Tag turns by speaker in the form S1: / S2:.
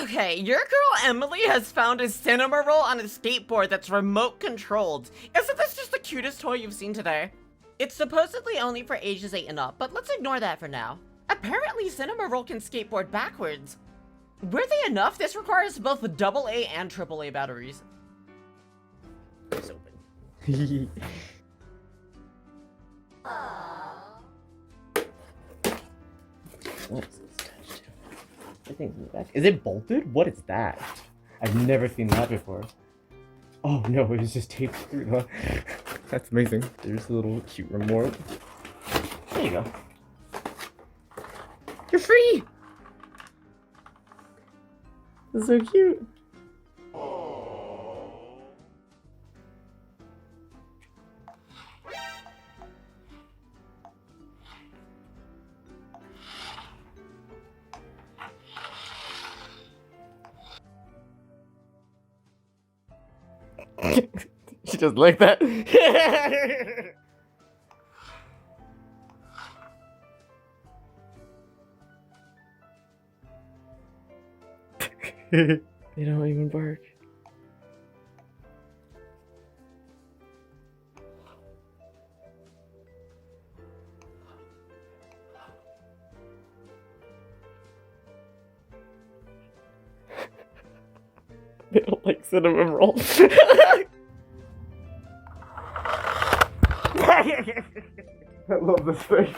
S1: Okay, your girl Emily has found a Cinnamoroll on a skateboard that's remote controlled. Isn't this just the cutest toy you've seen today? It's supposedly only for ages 8 and up, but let's ignore that for now. Apparently Cinnamoroll can skateboard backwards. Weirdly enough, this requires both AA and AAA batteries. It's open.
S2: What is this attached to? Everything's in the back. Is it bolted? What is that? I've never seen that before. Oh no, it was just taped through the... That's amazing. There's a little cute remote. There you go. You're free! That's so cute. She just like that. They don't even bark. They don't like cinnamon rolls. I love this thing.